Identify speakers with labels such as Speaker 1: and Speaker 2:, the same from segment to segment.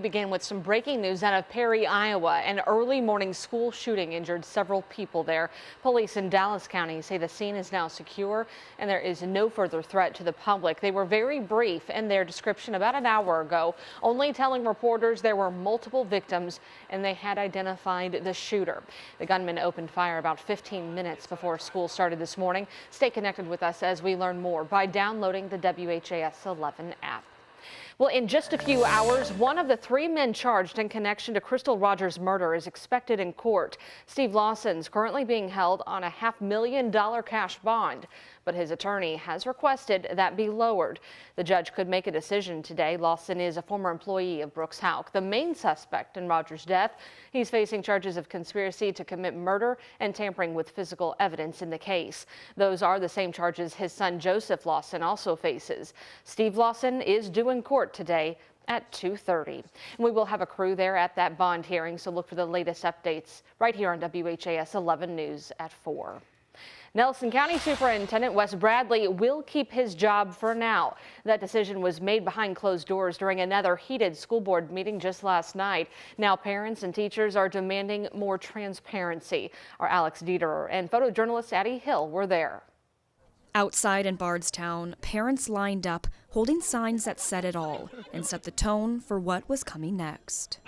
Speaker 1: Begin with some breaking news out of Perry, Iowa. An early morning school shooting injured several people there. Police in Dallas County say the scene is now secure and there is no further threat to the public. They were very brief in their description about an hour ago, only telling reporters there were multiple victims and they had identified the shooter. The gunman opened fire about 15 minutes before school started this morning. Stay connected with us as we learn more by downloading the WHAS11 app. Well, in just a few hours, one of the 3 men charged in connection to Crystal Rogers' murder is expected in court. Steve Lawson's currently being held on a $500,000 cash bond, but his attorney has requested that be lowered. The judge could make a decision today. Lawson is a former employee of Brooks Houck, the main suspect in Rogers' death. He's facing charges of conspiracy to commit murder and tampering with physical evidence in the case. Those are the same charges his son Joseph Lawson also faces. Steve Lawson is due in court today at 2:30. We will have a crew there at that bond hearing, so look for the latest updates right here on WHAS 11 News at 4. Nelson County Superintendent Wes Bradley will keep his job for now. That decision was made behind closed doors during another heated school board meeting just last night. Now parents and teachers are demanding more transparency. Our Alex Dieterer and photojournalist Addie Hill were there.
Speaker 2: Outside in Bardstown, parents lined up holding signs that said it all and set the tone for what was coming next.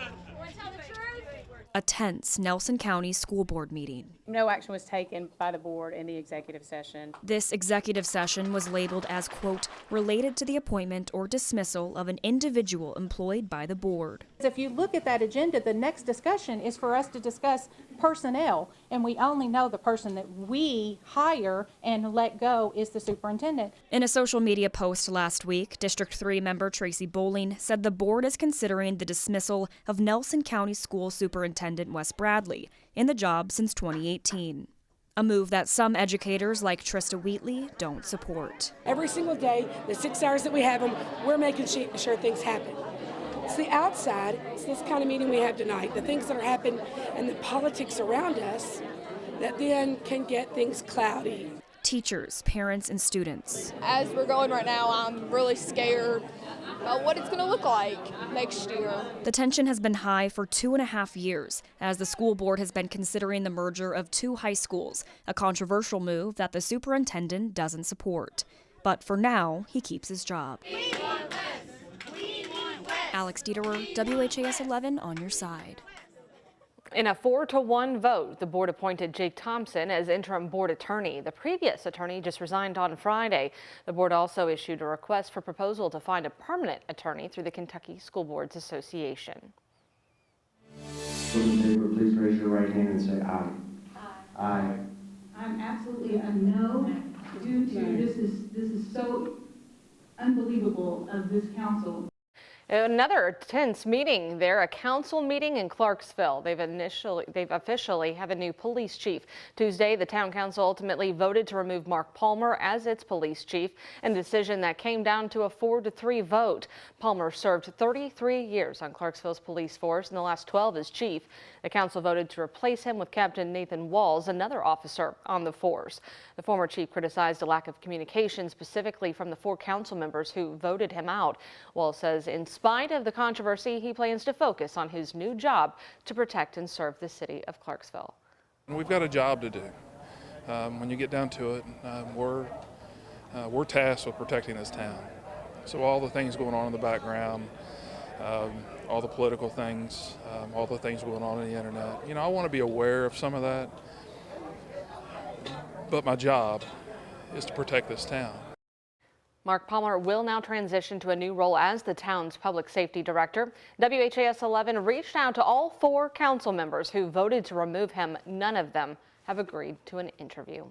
Speaker 2: A tense Nelson County School Board meeting.
Speaker 3: No action was taken by the board in the executive session.
Speaker 2: This executive session was labeled as, quote, related to the appointment or dismissal of an individual employed by the board.
Speaker 3: If you look at that agenda, the next discussion is for us to discuss personnel, and we only know the person that we hire and let go is the superintendent.
Speaker 2: In a social media post last week, District 3 member Tracy Bowling said the board is considering the dismissal of Nelson County School Superintendent Wes Bradley in the job since 2018. A move that some educators like Trista Wheatley don't support.
Speaker 4: Every single day, the 6 hours that we have them, we're making sure things happen. It's the outside, it's this kind of meeting we have tonight, the things that are happening and the politics around us that then can get things cloudy.
Speaker 2: Teachers, parents, and students.
Speaker 5: As we're going right now, I'm really scared about what it's going to look like next year.
Speaker 2: The tension has been high for 2.5 years as the school board has been considering the merger of 2 high schools, a controversial move that the superintendent doesn't support. But for now, he keeps his job.
Speaker 6: We want Wes. We want Wes.
Speaker 2: Alex Dieterer, WHAS 11 on your side.
Speaker 1: In a 4-to-1 vote, the board appointed Jake Thompson as interim board attorney. The previous attorney just resigned on Friday. The board also issued a request for proposal to find a permanent attorney through the Kentucky School Boards Association.
Speaker 7: Please raise your right hand and say aye.
Speaker 8: Aye.
Speaker 7: Aye.
Speaker 8: I'm absolutely a no due to this is so unbelievable of this council.
Speaker 1: Another tense meeting there, a council meeting in Clarksville. They've officially have a new police chief. Tuesday, the town council ultimately voted to remove Mark Palmer as its police chief, a decision that came down to a 4-to-3 vote. Palmer served 33 years on Clarksville's police force and the last 12 as chief. The council voted to replace him with Captain Nathan Walls, another officer on the force. The former chief criticized a lack of communication, specifically from the 4 council members who voted him out. Walls says in spite of the controversy, he plans to focus on his new job to protect and serve the city of Clarksville.
Speaker 9: We've got a job to do. When you get down to it, we're tasked with protecting this town. So all the things going on in the background, all the political things, all the things going on the internet, you know, I want to be aware of some of that, but my job is to protect this town.
Speaker 1: Mark Palmer will now transition to a new role as the town's public safety director. WHAS 11 reached out to all 4 council members who voted to remove him. None of them have agreed to an interview.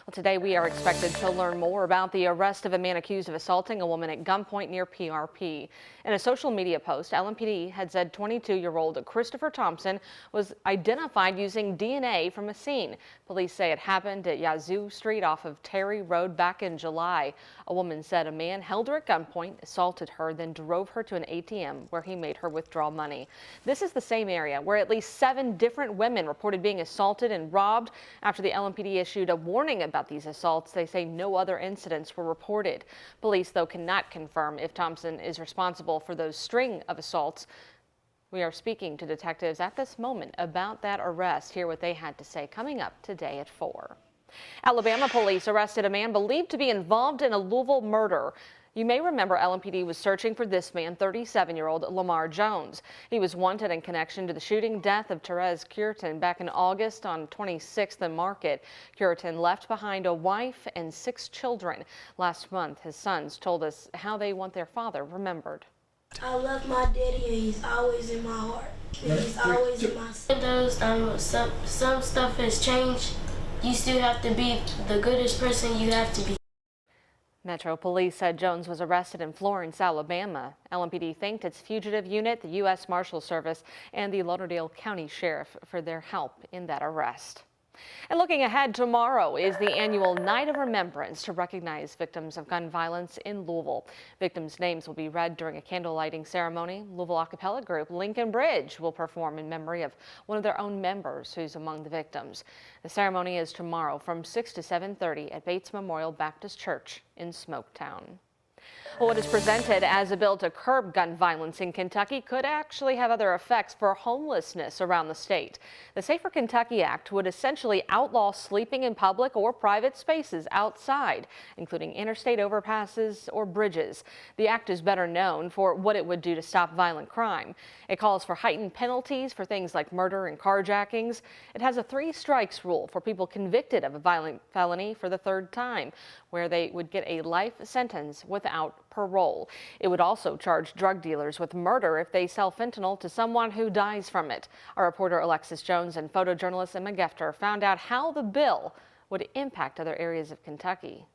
Speaker 1: Well, today we are expected to learn more about the arrest of a man accused of assaulting a woman at gunpoint near PRP. In a social media post, LMPD had said 22-year-old Christopher Thompson was identified using DNA from a scene. Police say it happened at Yazoo Street off of Terry Road back in July. A woman said a man held her at gunpoint, assaulted her, then drove her to an ATM where he made her withdraw money. This is the same area where at least 7 different women reported being assaulted and robbed. After the LMPD issued a warning about these assaults, they say no other incidents were reported. Police, though, cannot confirm if Thompson is responsible for those string of assaults. We are speaking to detectives at this moment about that arrest. Hear what they had to say coming up today at 4. Alabama police arrested a man believed to be involved in a Louisville murder. You may remember LMPD was searching for this man, 37-year-old Lamar Jones. He was wanted in connection to the shooting death of Therese Cureton back in August on 26th and Market. Cureton left behind a wife and 6 children. Last month, his sons told us how they want their father remembered.
Speaker 10: I love my daddy and he's always in my heart. And he's always in my soul. Those some stuff has changed. You still have to be the goodest person you have to be.
Speaker 1: Metro Police said Jones was arrested in Florence, Alabama. LMPD thanked its fugitive unit, the U.S. Marshal Service, and the Lauderdale County Sheriff for their help in that arrest. And looking ahead, tomorrow is the annual Night of Remembrance to recognize victims of gun violence in Louisville. Victims' names will be read during a candle lighting ceremony. Louisville a cappella group Lincoln Bridge will perform in memory of one of their own members who's among the victims. The ceremony is tomorrow from 6 to 7:30 at Bates Memorial Baptist Church in Smoketown. Well, what is presented as a bill to curb gun violence in Kentucky could actually have other effects for homelessness around the state. The Safer Kentucky Act would essentially outlaw sleeping in public or private spaces outside, including interstate overpasses or bridges. The act is better known for what it would do to stop violent crime. It calls for heightened penalties for things like murder and carjackings. It has a 3 strikes rule for people convicted of a violent felony for the 3rd time, where they would get a life sentence without parole. It would also charge drug dealers with murder if they sell fentanyl to someone who dies from it. Our reporter Alexis Jones and photojournalist Emma Gefter found out how the bill would impact other areas of Kentucky.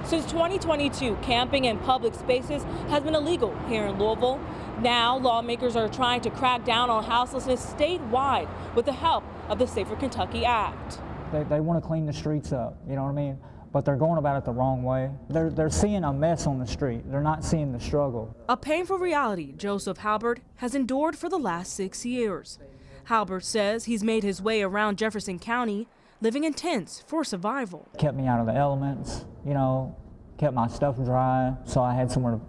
Speaker 11: Since 2022, camping in public spaces has been illegal here in Louisville. Now, lawmakers are trying to crack down on houselessness statewide with the help of the Safer Kentucky Act.
Speaker 12: They want to clean the streets up, you know what I mean? But they're going about it the wrong way. They're seeing a mess on the street. They're not seeing the struggle.
Speaker 11: A painful reality Joseph Halbert has endured for the last 6 years. Halbert says he's made his way around Jefferson County, living in tents for survival.
Speaker 12: Kept me out of the elements, you know, kept my stuff dry so I had somewhere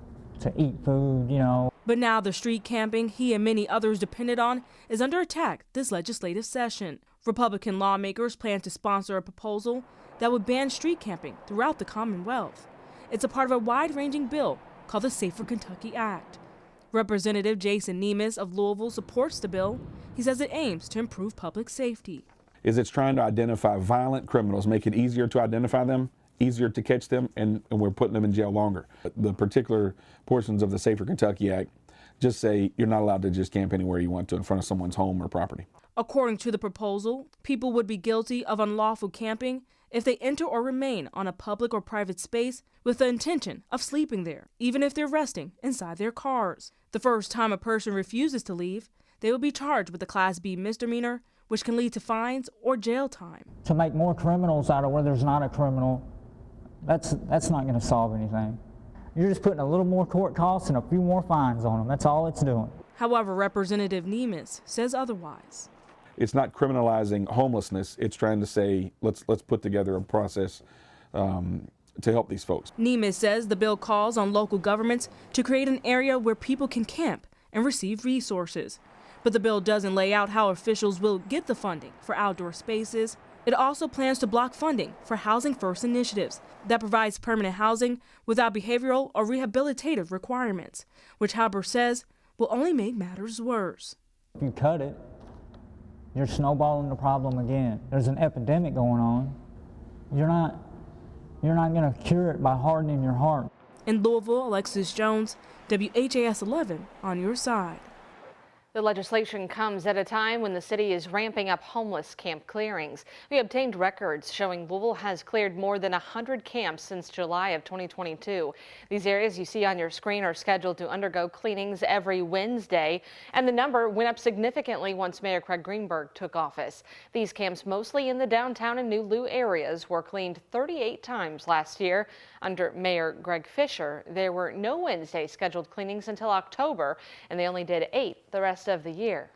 Speaker 12: to eat food, you know.
Speaker 11: But now the street camping he and many others depended on is under attack this legislative session. Republican lawmakers plan to sponsor a proposal that would ban street camping throughout the Commonwealth. It's a part of a wide-ranging bill called the Safer Kentucky Act. Representative Jason Nemes of Louisville supports the bill. He says it aims to improve public safety.
Speaker 13: It's trying to identify violent criminals, make it easier to identify them, easier to catch them, and we're putting them in jail longer. The particular portions of the Safer Kentucky Act just say you're not allowed to just camp anywhere you want to in front of someone's home or property.
Speaker 11: According to the proposal, people would be guilty of unlawful camping if they enter or remain on a public or private space with the intention of sleeping there, even if they're resting inside their cars. The first time a person refuses to leave, they will be charged with a Class B misdemeanor, which can lead to fines or jail time.
Speaker 12: To make more criminals out of where there's not a criminal, that's not going to solve anything. You're just putting a little more court costs and a few more fines on them. That's all it's doing.
Speaker 11: However, Representative Nemes says otherwise.
Speaker 13: It's not criminalizing homelessness. It's trying to say, let's put together a process to help these folks.
Speaker 11: Nemes says the bill calls on local governments to create an area where people can camp and receive resources. But the bill doesn't lay out how officials will get the funding for outdoor spaces. It also plans to block funding for Housing First initiatives that provides permanent housing without behavioral or rehabilitative requirements, which Halbert says will only make matters worse.
Speaker 12: If you cut it, you're snowballing the problem again. There's an epidemic going on. You're not going to cure it by hardening your heart.
Speaker 11: In Louisville, Alexis Jones, WHAS11 on your side.
Speaker 1: The legislation comes at a time when the city is ramping up homeless camp clearings. We obtained records showing Louisville has cleared more than 100 camps since July of 2022. These areas you see on your screen are scheduled to undergo cleanings every Wednesday, and the number went up significantly once Mayor Craig Greenberg took office. These camps, mostly in the downtown and New Lou areas, were cleaned 38 times last year. Under Mayor Greg Fisher, there were no Wednesday scheduled cleanings until October, and they only did 8 the rest of the year.